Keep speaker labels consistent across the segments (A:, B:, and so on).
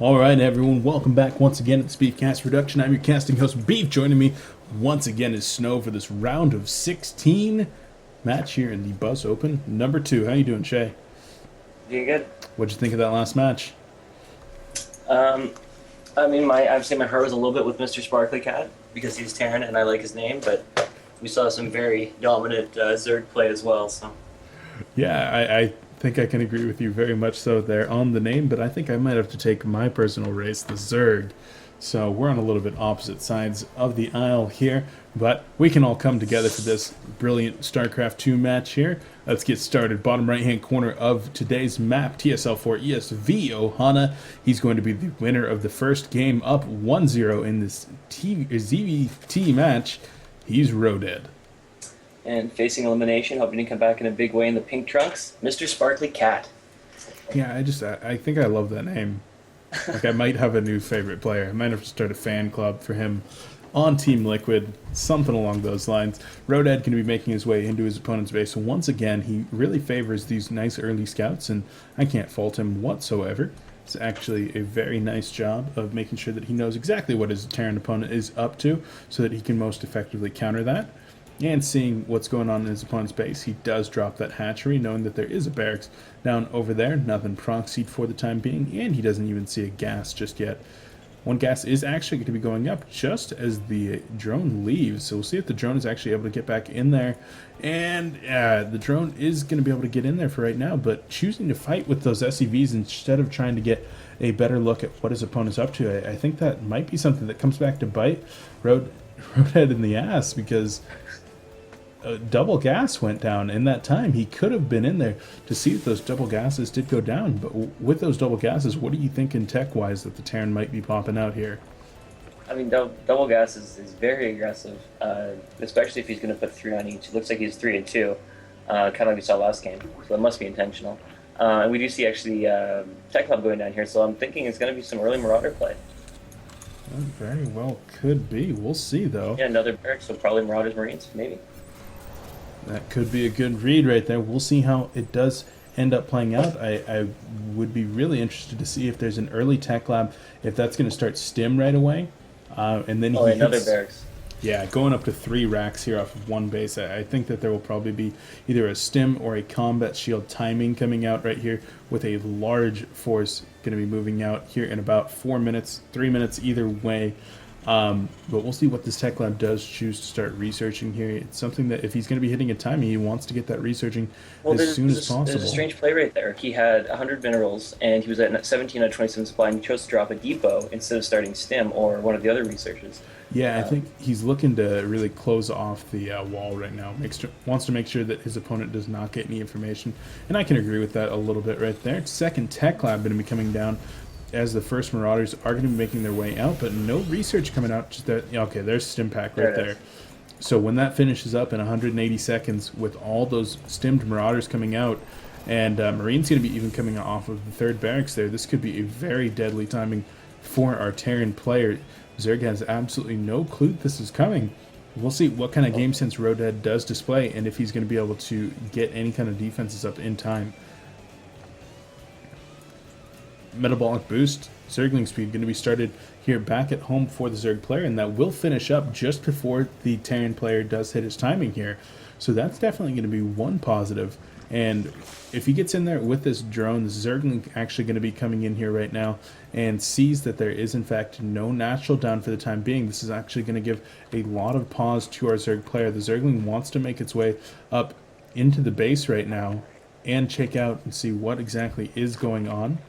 A: Alright everyone, welcome back once again at the Beefcast Production. I'm your casting host Beef. Joining me once again is Snow for this round of 16 match here in the Buzz Open number 2. How you doing, Shay?
B: Doing good.
A: What'd you think of that last match?
B: Um, I mean, I would say my heart was a little bit with MrSparklyCat because he's Terran and I like his name, but we saw some very dominant Zerg play as well. So
A: Yeah, I think I can agree with you very much so there on the name, but I think I might have to take my personal race, the Zerg. So we're on a little bit opposite sides of the aisle here, but we can all come together for this brilliant StarCraft 2 match here. Let's get started. Bottom right-hand corner of today's map, TSL4 ESV Ohana. He's going to be the winner of the first game, up 1-0 in this ZVT match. He's Rodead.
B: and facing elimination, hoping to come back in a big way in the pink trunks, MrSparklyCat.
A: Yeah, I think I love that name. Like, I might have a new favorite player. I might have to start a fan club for him on Team Liquid, something along those lines. Rodead going to be making his way into his opponent's base. So once again, he really favors these nice early scouts, and I can't fault him whatsoever. It's actually a very nice job of making sure that he knows exactly what his Terran opponent is up to so that he can most effectively counter that. And seeing what's going on in his opponent's base, he does drop that hatchery, knowing that there is a barracks down over there. Nothing proxied for the time being, and he doesn't even see a gas just yet. One gas is actually going to be going up just as the drone leaves, so we'll see if the drone is actually able to get back in there. And the drone is going to be able to get in there for right now, but choosing to fight with those SCVs instead of trying to get a better look at what his opponent's up to, I think that might be something that comes back to bite Rodead in the ass, because double gas went down in that time. He could have been in there to see that those double gases did go down, but with those double gases, what are you thinking tech-wise that the Terran might be popping out here?
B: I mean, double gas is very aggressive, especially if he's going to put 3 on each. It looks like he's 3 and 2, kind of like we saw last game, so it must be intentional. And we do see actually Tech Club going down here, so I'm thinking it's going to be some early Marauder play.
A: Well, very well could be. We'll see, though.
B: Yeah, another barrack, so probably Marauders, Marines, maybe.
A: That could be a good read right there. We'll see how it does end up playing out. I would be really interested to see if there's an early tech lab, if that's going to start stim right away. And then he
B: another
A: hits,
B: barracks.
A: yeah, going up to 3 racks here off of one base. I think that there will probably be either a stim or a combat shield timing coming out right here, with a large force going to be moving out here in about 4 minutes, 3 minutes either way. But we'll see what this tech lab does choose to start researching here. It's something that if he's going to be hitting a timing, he wants to get that researching as soon as possible.
B: There's a strange play right there. He had 100 minerals, and he was at 17 out of 27 supply, and he chose to drop a depot instead of starting stim or one of the other researches.
A: Yeah, I think he's looking to really close off the wall right now. Wants to make sure that his opponent does not get any information, and I can agree with that a little bit right there. Second tech lab going to be coming down as the first Marauders are going to be making their way out, but no research coming out. Just that, okay, there's stim pack right there. So when that finishes up in 180 seconds with all those stimmed Marauders coming out, and Marine's going to be even coming off of the third barracks there, this could be a very deadly timing for our Terran player. Zerg has absolutely no clue that this is coming. We'll see what kind of game sense Rodead does display, and if he's going to be able to get any kind of defenses up in time. Metabolic boost, Zergling speed going to be started here back at home for the Zerg player, and that will finish up just before the Terran player does hit his timing here. So that's definitely going to be one positive. And if he gets in there with this drone, the Zergling actually going to be coming in here right now and sees that there is in fact no natural down for the time being. This is actually going to give a lot of pause to our Zerg player. The Zergling wants to make its way up into the base right now and check out and see what exactly is going on,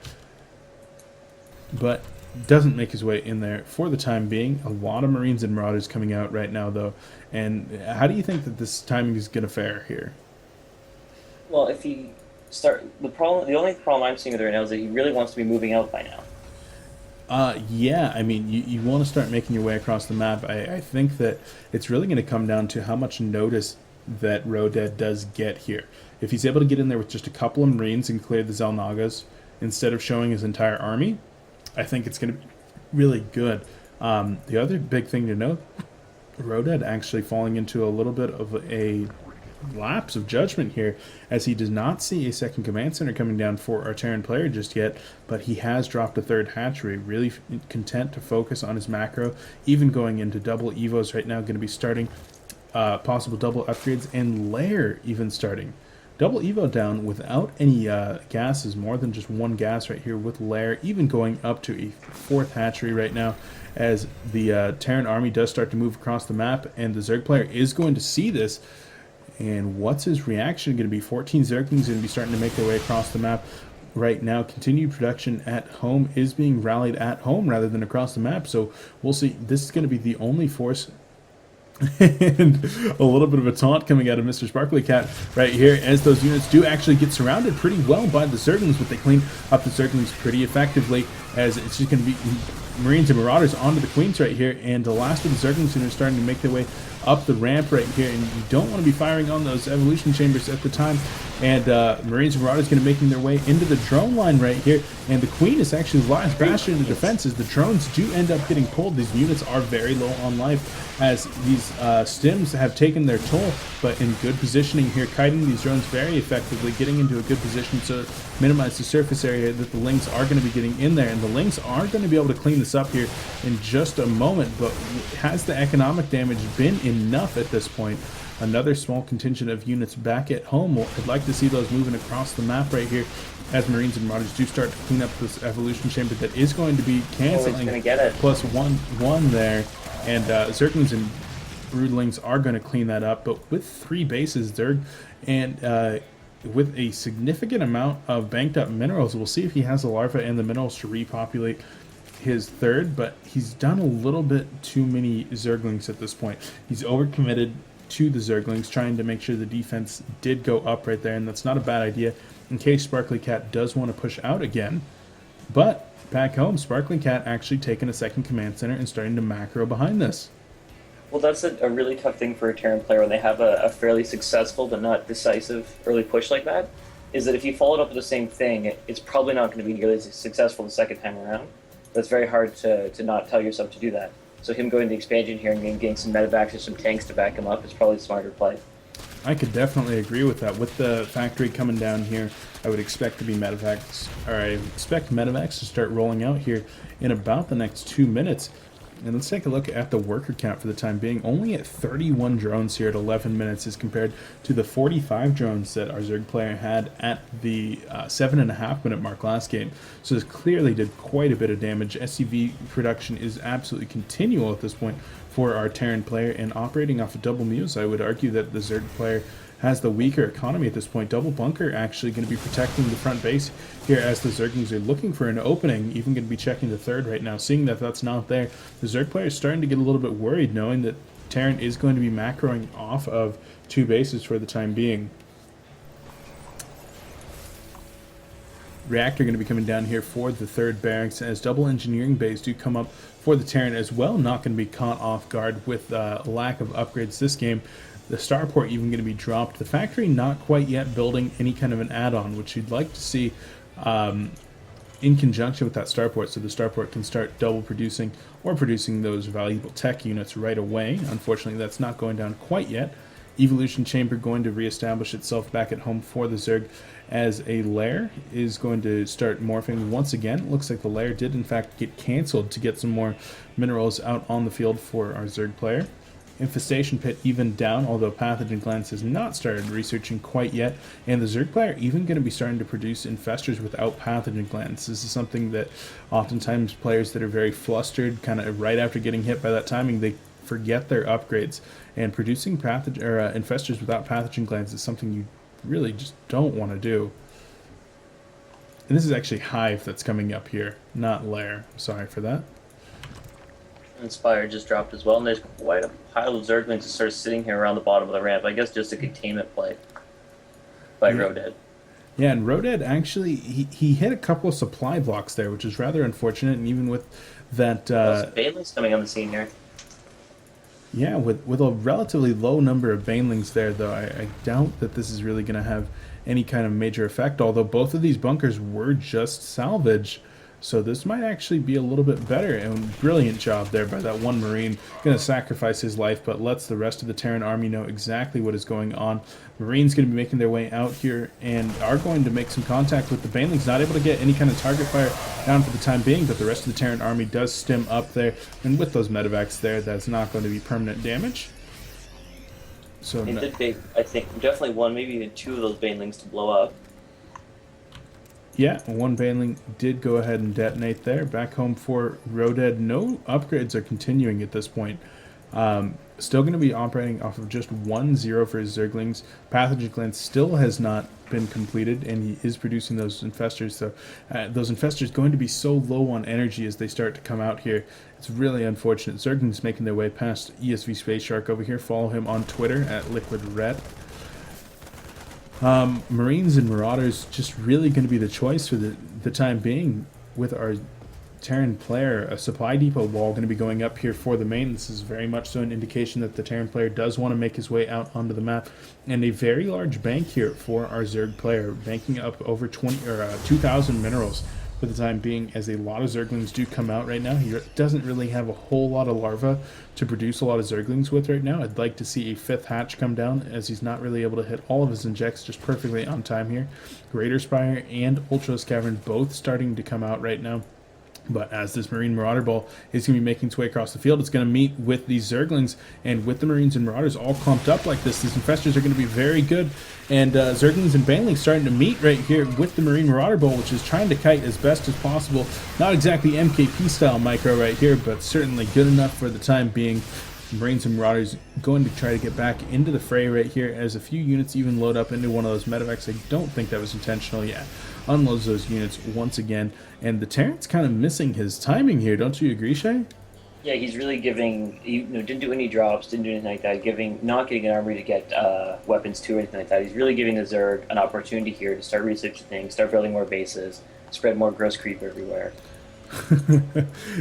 A: but doesn't make his way in there for the time being. A lot of Marines and Marauders coming out right now, though. And how do you think that this timing is going to fare here?
B: Well, if he the only problem I'm seeing with it right now is that he really wants to be moving out by now.
A: Yeah, I mean, you want to start making your way across the map. I think that it's really going to come down to how much notice that Rodead does get here. If he's able to get in there with just a couple of Marines and clear the Xel'Nagas instead of showing his entire army, I think it's going to be really good. The other big thing to note, Rodead actually falling into a little bit of a lapse of judgment here, as he does not see a second command center coming down for our Terran player just yet, but he has dropped a third hatchery, really content to focus on his macro, even going into double evos right now, going to be starting possible double upgrades, and lair even starting. Double evo down without any gases, more than just one gas right here with lair, even going up to a fourth hatchery right now, as the Terran army does start to move across the map, and the Zerg player is going to see this. And what's his reaction going to be? 14 Zerglings going to be starting to make their way across the map right now. Continued production at home is being rallied at home rather than across the map. So we'll see. This is going to be the only force. And a little bit of a taunt coming out of MrSparklyCat right here, as those units do actually get surrounded pretty well by the Zerglings, but they clean up the Zerglings pretty effectively, as it's just going to be Marines and Marauders onto the Queens right here, and the last of the Zerglings are starting to make their way up the ramp right here, and you don't want to be firing on those evolution chambers at the time. And Marines and Rodead going to making their way into the drone line right here, and the Queen is actually the last bastion of the defenses. The drones do end up getting pulled. These units are very low on life, as these stims have taken their toll, but in good positioning here, kiting these drones very effectively, getting into a good position to minimize the surface area that the Lings are going to be getting in there, and the Lings are going to be able to clean this up here in just a moment. But has the economic damage been enough at this point? Another small contingent of units back at home. Well, I'd like to see those moving across the map right here, as Marines and Marauders do start to clean up this evolution chamber that is going to be canceling plus one there, and Zerglings and Broodlings are going to clean that up. But with 3 bases, Zerg, and with a significant amount of banked up minerals, we'll see if he has the larva and the minerals to repopulate his third, but he's done a little bit too many Zerglings at this point. He's overcommitted to the Zerglings, trying to make sure the defense did go up right there, and that's not a bad idea in case SparklyCat does want to push out again. But back home, SparklyCat actually taking a second command center and starting to macro behind this.
B: Well, that's a really tough thing for a Terran player when they have a fairly successful but not decisive early push like that, is that if you follow it up with the same thing, it's probably not going to be nearly as successful the second time around. But it's very hard to not tell yourself to do that. So him going to expansion here and getting some medevacs or some tanks to back him up is probably a smarter play.
A: I could definitely agree with that. With the factory coming down here, I would expect to be medevacs, or I expect medevacs to start rolling out here in about the next 2 minutes. And let's take a look at the worker count for the time being. Only at 31 drones here at 11 minutes as compared to the 45 drones that our Zerg player had at the 7.5 minute mark last game. So this clearly did quite a bit of damage. SCV production is absolutely continual at this point for our Terran player, and operating off of double Muse, I would argue that the Zerg player has the weaker economy at this point. Double bunker actually going to be protecting the front base here, as the Zerglings are looking for an opening, even going to be checking the third right now. Seeing that that's not there, the Zerg player is starting to get a little bit worried, knowing that Terran is going to be macroing off of 2 bases for the time being. Reactor going to be coming down here for the third barracks, as double engineering bays do come up for the Terran as well, not going to be caught off guard with lack of upgrades this game. The starport even going to be dropped. The factory not quite yet building any kind of an add-on, which you'd like to see in conjunction with that starport, so the starport can start double producing or producing those valuable tech units right away. Unfortunately, that's not going down quite yet. Evolution chamber going to reestablish itself back at home for the Zerg, as a lair is going to start morphing once again. It looks like the lair did in fact get cancelled to get some more minerals out on the field for our Zerg player. Infestation pit even down, although pathogen glands has not started researching quite yet, and the Zerg player even going to be starting to produce infestors without pathogen glands. This is something that oftentimes players that are very flustered, kind of right after getting hit by that timing, they forget their upgrades, and producing infestors without pathogen glands is something you really just don't want to do. And this is actually Hive that's coming up here, not Lair. Sorry for that.
B: Inspire just dropped as well, and there's quite a pile of Zerglings that sort of sitting here around the bottom of the ramp. I guess just a containment play by Rodead.
A: Yeah, and Rodead actually, he hit a couple of supply blocks there, which is rather unfortunate, and even with that...
B: Banelings coming on the scene here.
A: Yeah, with a relatively low number of Banelings there, though, I doubt that this is really going to have any kind of major effect, although both of these bunkers were just salvage. So this might actually be a little bit better, and brilliant job there by that one Marine. Going to sacrifice his life, but lets the rest of the Terran army know exactly what is going on. Marines going to be making their way out here and are going to make some contact with the Banelings. Not able to get any kind of target fire down for the time being, but the rest of the Terran army does stem up there. And with those medevacs there, that's not going to be permanent damage. So
B: it did take, I think, definitely one, maybe even two of those Banelings to blow up.
A: Yeah, one Baneling did go ahead and detonate there. Back home for Rodead. No upgrades are continuing at this point. Still going to be operating off of just 1-0 for his Zerglings. Pathogen Cleanse still has not been completed, and he is producing those Infestors. So those Infestors going to be so low on energy as they start to come out here. It's really unfortunate. Zerglings making their way past ESV Space Shark over here. Follow him on Twitter at Liquid Red. Marines and Marauders just really going to be the choice for the time being with our Terran player. A supply depot wall going to be going up here for the main. This is very much so an indication that the Terran player does want to make his way out onto the map. And a very large bank here for our Zerg player, banking up over 2,000 minerals for the time being, as a lot of Zerglings do come out right now. He doesn't really have a whole lot of larvae to produce a lot of Zerglings with right now. I'd like to see a 5th hatch come down, as he's not really able to hit all of his injects just perfectly on time here. Greater Spire and Ultralis Cavern both starting to come out right now. But as this Marine Marauder Ball is going to be making its way across the field, it's going to meet with these Zerglings. And with the Marines and Marauders all clumped up like this, these Infestors are going to be very good. And Zerglings and Banelings starting to meet right here with the Marine Marauder Ball, which is trying to kite as best as possible. Not exactly MKP style micro right here, but certainly good enough for the time being. Marines and Marauders going to try to get back into the fray right here, as a few units even load up into one of those medevacs. I don't think that was intentional yet. Unloads those units once again, and the Terran's kind of missing his timing here. Don't you agree, Shay?
B: Yeah, he's really giving, didn't do any drops, didn't do anything like that, not getting an armory to get weapons to or anything like that. He's really giving the Zerg an opportunity here to start researching things, start building more bases, spread more gross creep everywhere.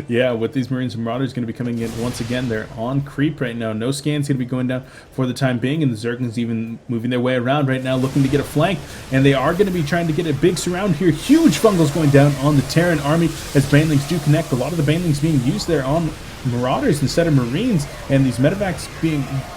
A: Yeah, with these Marines and Marauders going to be coming in once again. They're on creep right now. No scans going to be going down for the time being, and the Zerglings even moving their way around right now, looking to get a flank, and they are going to be trying to get a big surround here. Huge fungals going down on the Terran army as Banelings do connect. A lot of the Banelings being used there on Marauders instead of Marines, and these medevacs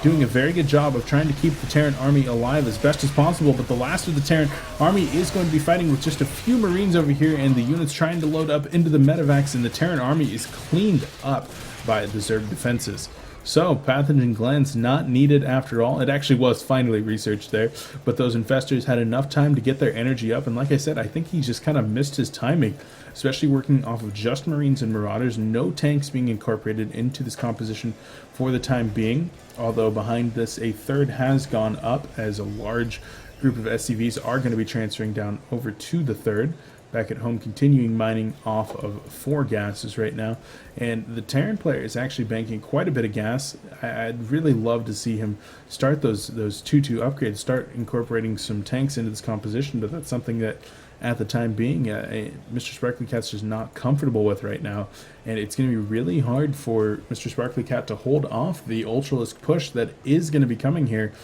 A: doing a very good job of trying to keep the Terran army alive as best as possible. But the last of the Terran army is going to be fighting with just a few Marines over here, and the units trying to load up into the medevacs, and the Terran army is cleaned up by the Zerg defenses. So, Pathogen Cleanse not needed after all. It actually was finally researched there, but those Infestors had enough time to get their energy up, and like I said, I think he just kind of missed his timing, especially working off of just Marines and Marauders. No tanks being incorporated into this composition for the time being, although behind this a 3rd has gone up, as a large group of SCVs are going to be transferring down over to the 3rd. Back at home, continuing mining off of 4 gases right now, and the Terran player is actually banking quite a bit of gas. I'd really love to see him start those 2-2 upgrades, start incorporating some tanks into this composition, but that's something that at the time being MrSparklyCat's just not comfortable with right now, and it's going to be really hard for MrSparklyCat to hold off the Ultralisk push that is going to be coming here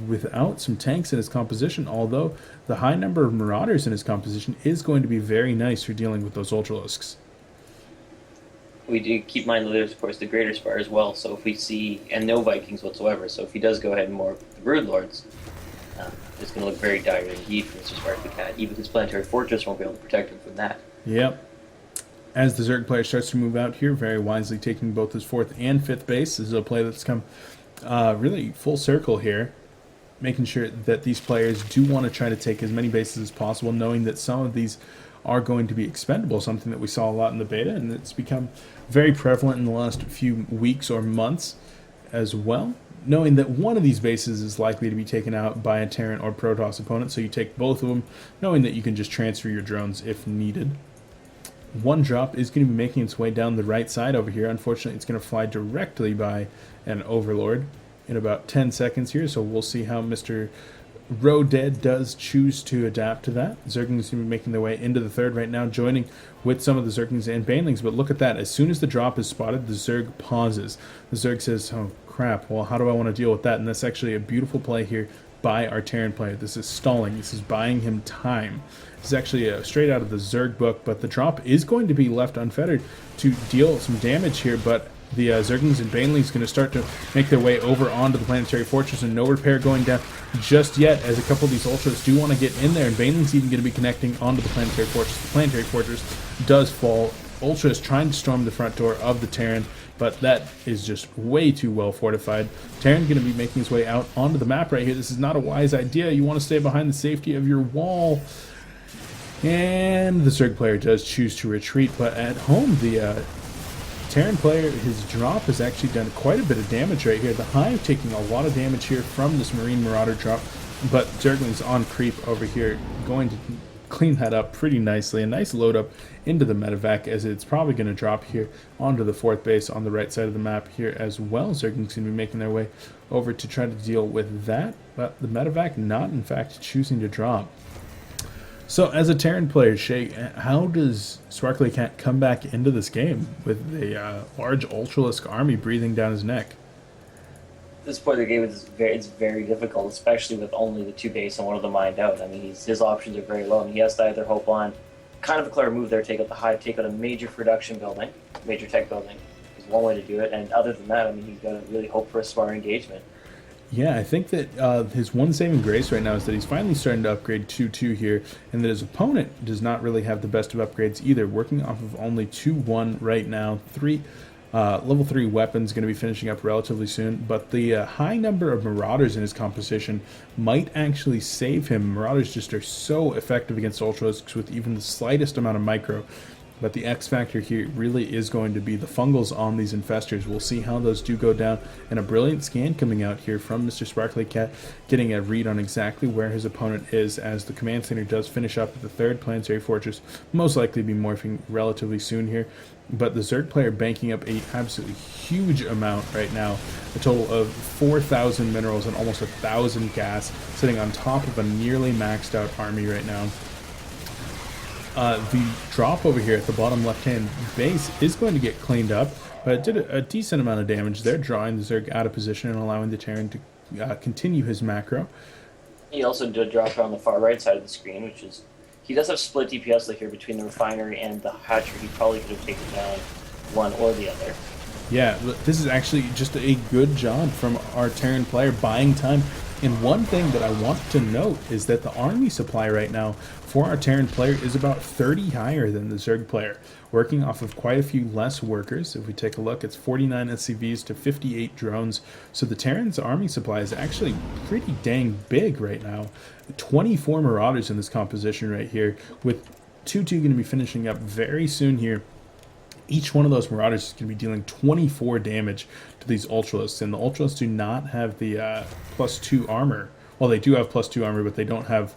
A: without some tanks in his composition, although the high number of Marauders in his composition is going to be very nice for dealing with those Ultralisks.
B: We do keep in mind that there's, of course, the Greater Spire as well, so if we see, and no Vikings whatsoever, so if he does go ahead and more the Brood Lords, it's going to look very dire indeed for MrSparklyCat. Even his Planetary Fortress won't be able to protect him from that.
A: Yep. As the Zerg player starts to move out here, very wisely taking both his 4th and 5th base. This is a play that's come really full circle here, making sure that these players do want to try to take as many bases as possible, knowing that some of these are going to be expendable, something that we saw a lot in the beta, and it's become very prevalent in the last few weeks or months as well, knowing that one of these bases is likely to be taken out by a Terran or Protoss opponent, so you take both of them, knowing that you can just transfer your drones if needed. One drop is going to be making its way down the right side over here. Unfortunately, it's going to fly directly by an Overlord in about 10 seconds here, so we'll see how Mr. Rodead does choose to adapt to that. Zerglings going to be making their way into the 3rd right now, joining with some of the Zerglings and Banelings, but look at that. As soon as the drop is spotted, the Zerg pauses. The Zerg says, oh crap, well, how do I want to deal with that? And that's actually a beautiful play here by our Terran player. This is stalling. This is buying him time. This is actually straight out of the Zerg book, but the drop is going to be left unfettered to deal some damage here, but the Zerglings and Banelings going to start to make their way over onto the Planetary Fortress, and no repair going down just yet, as a couple of these Ultras do want to get in there, and Banelings even going to be connecting onto the Planetary Fortress. The Planetary Fortress does fall. Ultra is trying to storm the front door of the Terran, but that is just way too well fortified. Terran going to be making his way out onto the map right here. This is not a wise idea. You want to stay behind the safety of your wall. And the Zerg player does choose to retreat, but at home, the Terran player, his drop has actually done quite a bit of damage right here. The Hive taking a lot of damage here from this Marine Marauder drop, but Zerglings on creep over here going to clean that up pretty nicely. A nice load up into the medevac, as it's probably going to drop here onto the 4th base on the right side of the map here as well. Zerglings going to be making their way over to try to deal with that, but the medevac not in fact choosing to drop. So as a Terran player, Shay, how does MrSparklyCat come back into this game with a large Ultralisk army breathing down his neck?
B: At this point of the game, it's very difficult, especially with only the 2 base and one of them mined out. I mean, his options are very low. I mean, he has to either hope on kind of a clever move there, take out the Hive, take out a major production building, major tech building is one way to do it. And other than that, I mean, he's got to really hope for a smart engagement.
A: Yeah, I think that his one saving grace right now is that he's finally starting to upgrade 2-2 here, and that his opponent does not really have the best of upgrades either, working off of only 2-1 right now. Level 3 weapons going to be finishing up relatively soon, but the high number of Marauders in his composition might actually save him. Marauders just are so effective against Ultralisks with even the slightest amount of micro. But the X factor here really is going to be the fungals on these infestors. We'll see how those do go down. And a brilliant scan coming out here from MrSparklyCat, getting a read on exactly where his opponent is, as the command center does finish up at the 3rd Planetary Fortress, most likely be morphing relatively soon here. But the Zerg player banking up a absolutely huge amount right now, a total of 4,000 minerals and almost 1,000 gas, sitting on top of a nearly maxed out army right now. The drop over here at the bottom left-hand base is going to get cleaned up, but it did a decent amount of damage there, drawing the Zerg out of position and allowing the Terran to continue his macro.
B: He also did drop on the far right side of the screen, which is... He does have split DPS like here between the refinery and the hatchery. He probably could have taken down one or the other.
A: Yeah, this is actually just a good job from our Terran player buying time. And one thing that I want to note is that the army supply right now for our Terran player is about 30 higher than the Zerg player, working off of quite a few less workers. If we take a look, it's 49 SCVs to 58 drones. So the Terran's army supply is actually pretty dang big right now. 24 Marauders in this composition right here, with 2-2 going to be finishing up very soon here. Each one of those Marauders is going to be dealing 24 damage to these Ultralisks, and the Ultralisks do not have the +2 armor. Well, they do have +2 armor, but they don't have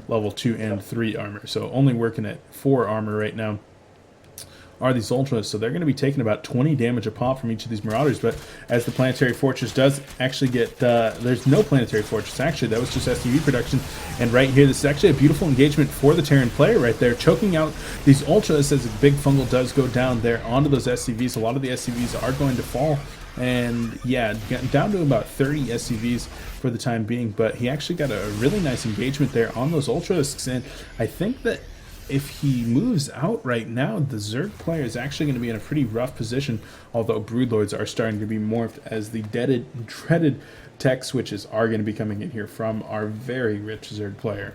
A: level 2 and 3 armor, so only working at 4 armor right now are these Ultras, so they're going to be taking about 20 damage a pop from each of these Marauders. But as the Planetary Fortress does actually get, there's no Planetary Fortress, actually, that was just SCV production. And right here, this is actually a beautiful engagement for the Terran player right there, choking out these Ultras as a big fungal does go down there onto those SCVs. A lot of the SCVs are going to fall, and yeah, down to about 30 SCVs for the time being, but he actually got a really nice engagement there on those Ultralisks, and I think that if he moves out right now, the Zerg player is actually going to be in a pretty rough position, although Broodlords are starting to be morphed as the dreaded tech switches are going to be coming in here from our very rich Zerg player.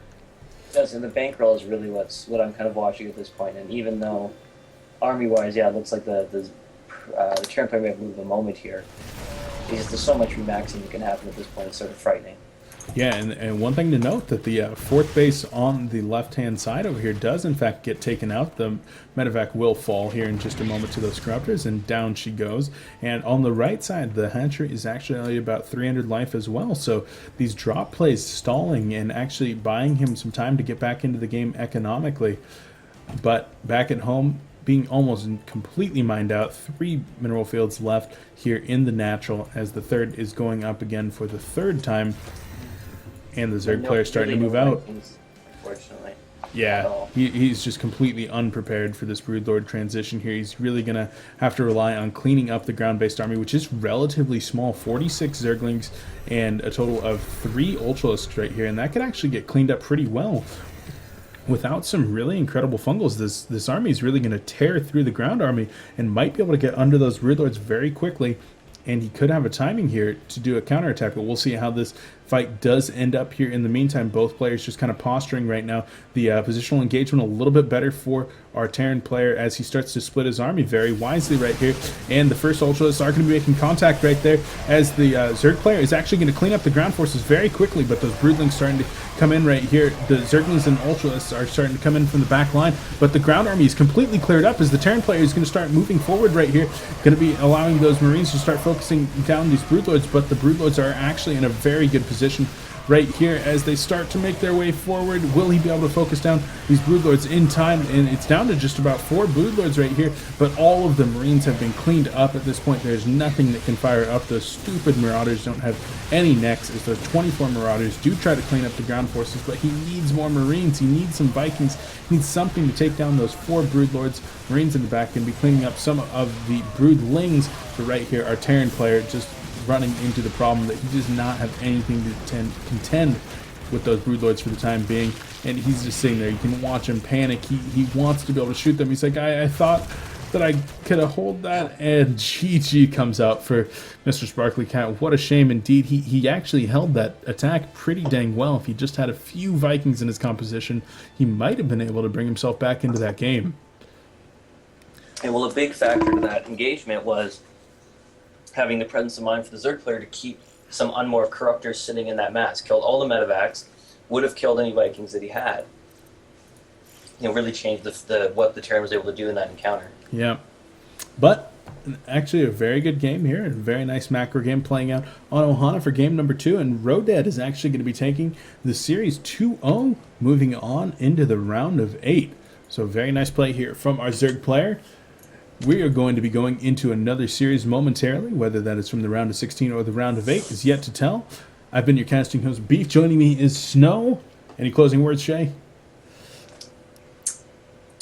B: Yes, and the bankroll is really what I'm kind of watching at this point. And even though army-wise, yeah, it looks like the Terran player may have moved a moment here, there's so much remaxing that can happen at this point. It's sort of frightening.
A: Yeah, and one thing to note, that the 4th base on the left-hand side over here does in fact get taken out. The medevac will fall here in just a moment to those corruptors, and down she goes. And on the right side, the hatchery is actually only about 300 life as well. So these drop plays stalling and actually buying him some time to get back into the game economically. But back at home, being almost completely mined out, 3 mineral fields left here in the natural, as the 3rd is going up again for the 3rd time. And the Zerg player starting to move out.
B: Unfortunately. at
A: Yeah,
B: all.
A: he's just completely unprepared for this Broodlord transition here. He's really going to have to rely on cleaning up the ground-based army, which is relatively small, 46 Zerglings and a total of 3 Ultralisks right here, and that could actually get cleaned up pretty well. Without some really incredible fungals, this army is really going to tear through the ground army and might be able to get under those Broodlords very quickly. And he could have a timing here to do a counterattack, but we'll see how this fight does end up here. In the meantime, both players just kind of posturing right now. The positional engagement a little bit better for our Terran player as he starts to split his army very wisely right here. And the first Ultralists are going to be making contact right there as the Zerg player is actually going to clean up the ground forces very quickly, but those Broodlings starting to come in right here. The Zerglings and Ultralists are starting to come in from the back line, but the ground army is completely cleared up as the Terran player is going to start moving forward right here, going to be allowing those Marines to start focusing down these Broodlords, but the Broodlords are actually in a very good position right here as they start to make their way forward. Will he be able to focus down these Broodlords in time? And it's down to just about 4 Broodlords right here, but all of the Marines have been cleaned up at this point. There's nothing that can fire up. Those stupid Marauders don't have any necks as those 24 Marauders do try to clean up the ground forces, but he needs more Marines. He needs some Vikings. He needs something to take down those 4 Broodlords. Marines in the back can be cleaning up some of the Broodlings, but right here our Terran player just running into the problem that he does not have anything to contend with those Broodlords for the time being, and he's just sitting there. You can watch him panic. He wants to be able to shoot them. He's like, I thought that I could have hold that, and GG comes out for MrSparklyCat. What a shame indeed. He actually held that attack pretty dang well. If he just had a few Vikings in his composition, he might have been able to bring himself back into that game.
B: And well, a big factor to that engagement was having the presence of mind for the Zerg player to keep some unmorphed corruptors sitting in that mass. Killed all the medevacs, would have killed any Vikings that he had. You know, really changed what the Terran was able to do in that encounter.
A: Yeah, but actually a very good game here, a very nice macro game playing out on Ohana for game number 2, and Rodead is actually going to be taking the series 2-0, moving on into the round of 8. So very nice play here from our Zerg player. We are going to be going into another series momentarily. Whether that is from the round of 16 or the round of 8 is yet to tell. I've been your casting host, Beef. Joining me is Snow. Any closing words, Shay?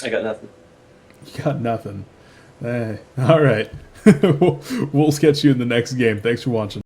B: I got nothing.
A: You got nothing. All right. We'll catch you in the next game. Thanks for watching.